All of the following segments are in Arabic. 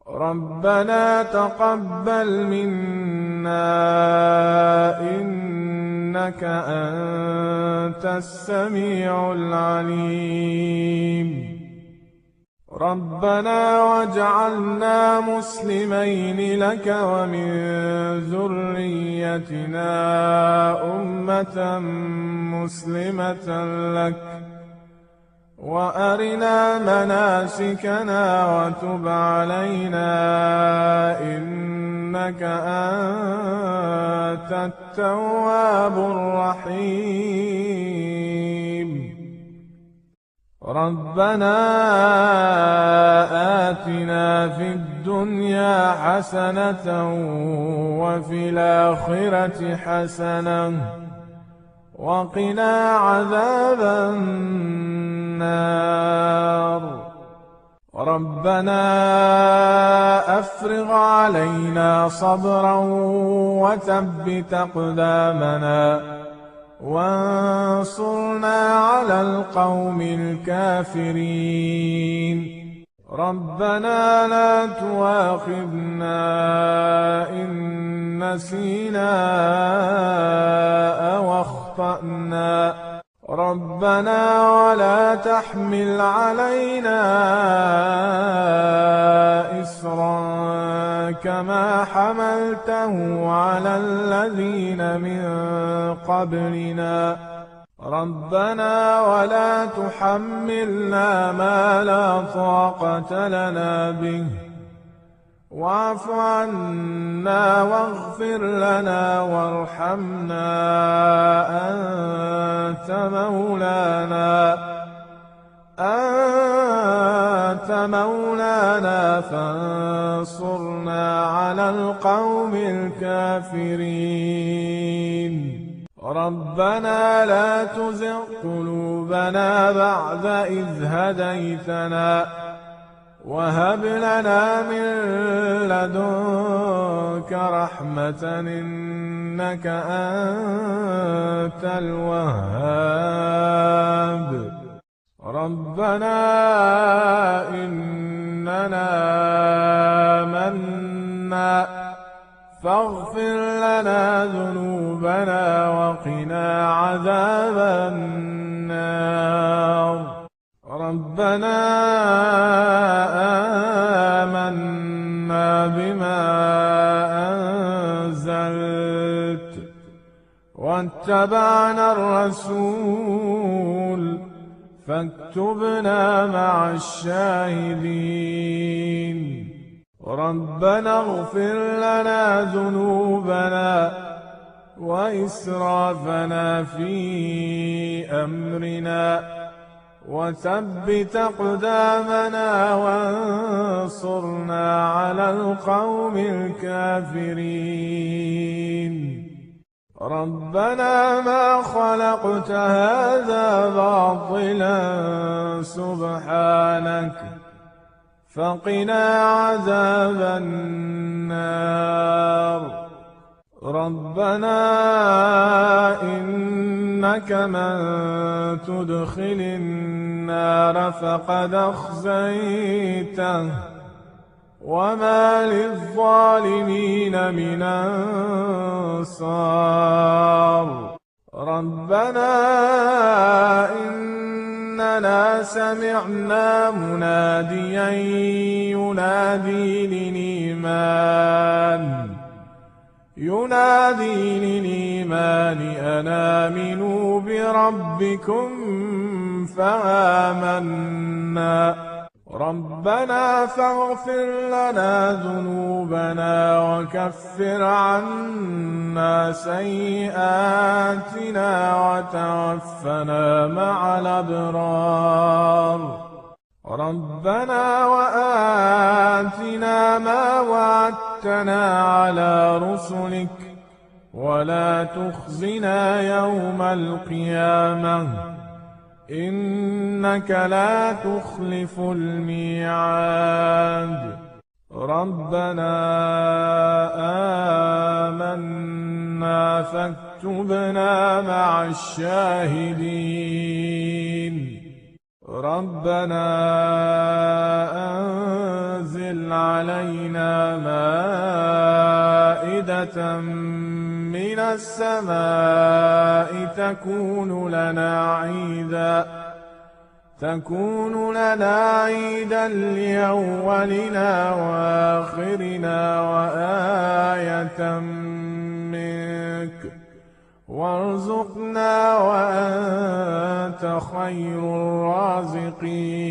ربنا تقبل منا إنك أنت السميع العليم. ربنا واجعلنا مسلمين لك ومن ذريتنا أمة مسلمة لك وأرنا مناسكنا وتب علينا إنك أنت التواب الرحيم. ربنا آتنا في الدنيا حسنة وفي الآخرة حسنة وقنا عذاب النار. ربنا أفرغ علينا صبرا وثبت أقدامنا وانصرنا على القوم الكافرين. ربنا لا تؤاخذنا إن نسينا أو أخطأنا. ربنا ولا تحمل علينا إصرا كما حملته على الذين من قبلنا. ربنا ولا تحملنا ما لا طاقة لنا به واعف عنا واغفر لنا وارحمنا أنت مولانا فانصرنا على القوم الكافرين. ربنا لا تزغ قلوبنا بعد إذ هديتنا وهب لنا من لدنك رحمة إنك أنت الوهاب. ربنا إننا آمنا فاغفر لنا ذنوبنا وقنا عذاب النار. ربنا آمنا بما أنزلت واتبعنا الرسول فاكتبنا مع الشاهدين. ربنا اغفر لنا ذنوبنا وإسرافنا في أمرنا وثبت أقدامنا وانصرنا على القوم الكافرين. ربنا ما خلقت هذا باطلا سبحانك فقنا عذاب النار. ربنا إنك من تدخل النار فقد أخزيته وما للظالمين من أنصار. ربنا إننا سمعنا مناديا ينادي للإيمان أن آمنوا بربكم فآمنا. ربنا فاغفر لنا ذنوبنا وكفر عنا سيئاتنا وتوفنا مع الأبرار. ربنا وآتنا ما وعدتنا على رسلك ولا تخزنا يوم القيامة إنك لا تخلف الميعاد. ربنا آمنا فاكتبنا مع الشاهدين. ربنا أنزل علينا مائدة من السماء تكون لنا عيدا لأولنا وآخرنا وآية منك، وارزقنا وأنت خير الرازقين.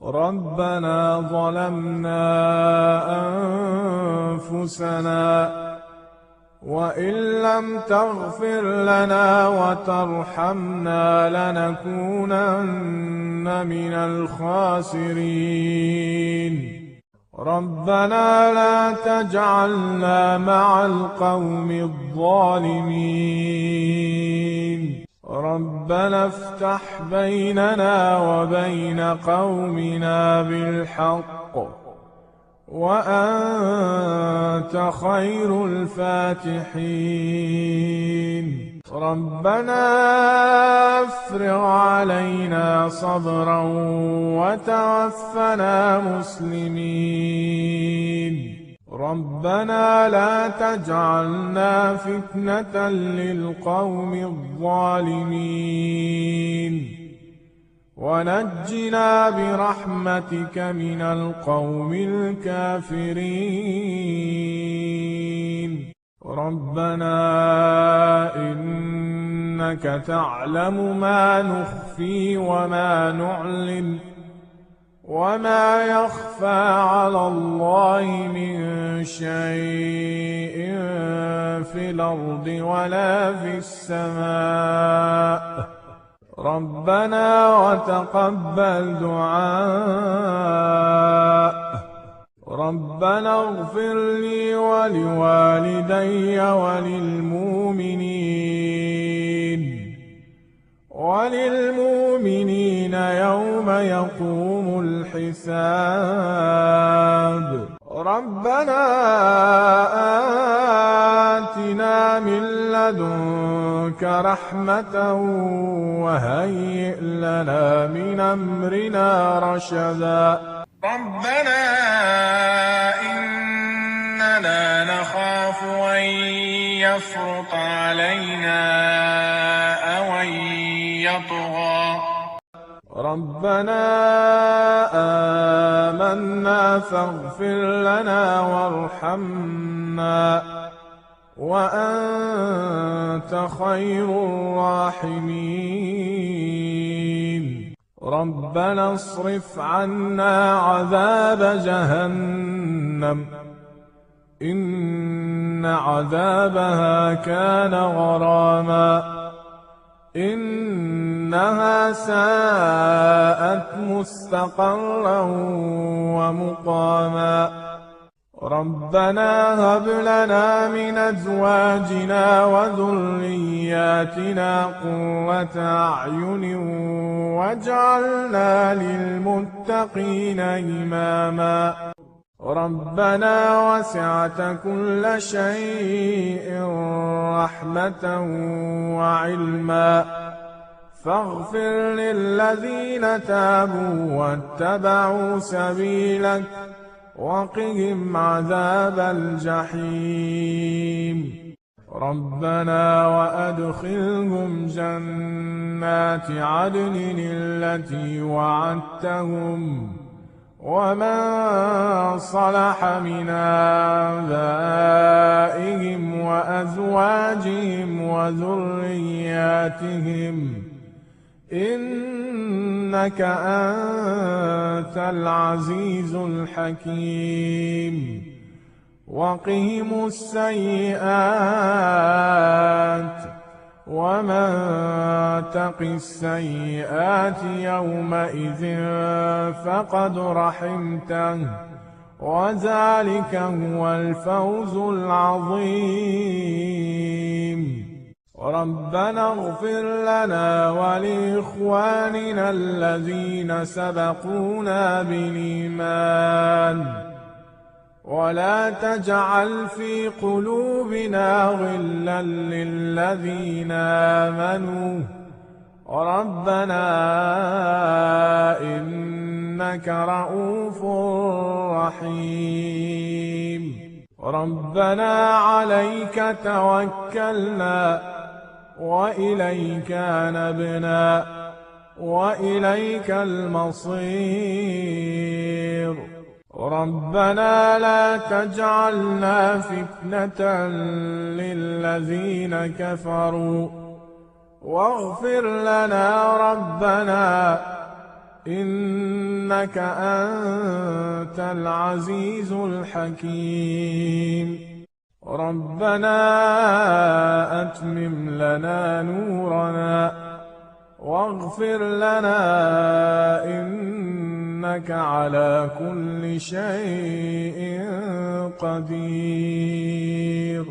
ربنا ظلمنا أنفسنا وإن لم تغفر لنا وترحمنا لنكونن من الخاسرين. ربنا لا تجعلنا مع القوم الظالمين. ربنا افتح بيننا وبين قومنا بالحق وأنت خير الفاتحين. ربنا افرغ علينا صبرا وتوفنا مسلمين. ربنا لا تجعلنا فتنة للقوم الظالمين ونجنا برحمتك من القوم الكافرين. ربنا إنك تعلم ما نخفي وما نعلن وما يخفى على الله من شيء في الأرض ولا في السماء. ربنا وتقبل دعاء. ربنا اغفر لي ولوالدي وللمؤمنين يوم يقوم الحساب. ربنا آتنا من لدنك رحمة وهيئ لنا من أمرنا رشدا. ربنا إننا نخاف أن يفرط علينا أو أن يطغى. ربنا آمنا فاغفر لنا وارحمنا وأنت خير الراحمين. ربنا اصرف عنا عذاب جهنم إن عذابها كان غراما إنها ساءت مستقرا ومقاما. ربنا هب لنا من أزواجنا وذرياتنا قرة أعين واجعلنا للمتقين إماما. ربنا وسعت كل شيء رحمة وعلما فاغفر للذين تابوا واتبعوا سبيلك وقهم عذاب الجحيم. ربنا وأدخلهم جنات عدن التي وعدتهم ومن صلح من آبائهم وأزواجهم وذرياتهم إنك أنت العزيز الحكيم. وقهم السيئات ومن تق السيئات يومئذ فقد رحمته وذلك هو الفوز العظيم. ربنا اغفر لنا ولإخواننا الذين سبقونا بالإيمان ولا تجعل في قلوبنا غلا للذين آمنوا ربنا إنك رءوف رحيم. ربنا عليك توكلنا وإليك أنبنا وإليك المصير. ربنا لا تجعلنا فتنة للذين كفروا واغفر لنا ربنا إنك أنت العزيز الحكيم. ربنا أتمم لنا نورنا واغفر لنا إنك على كل شيء قدير.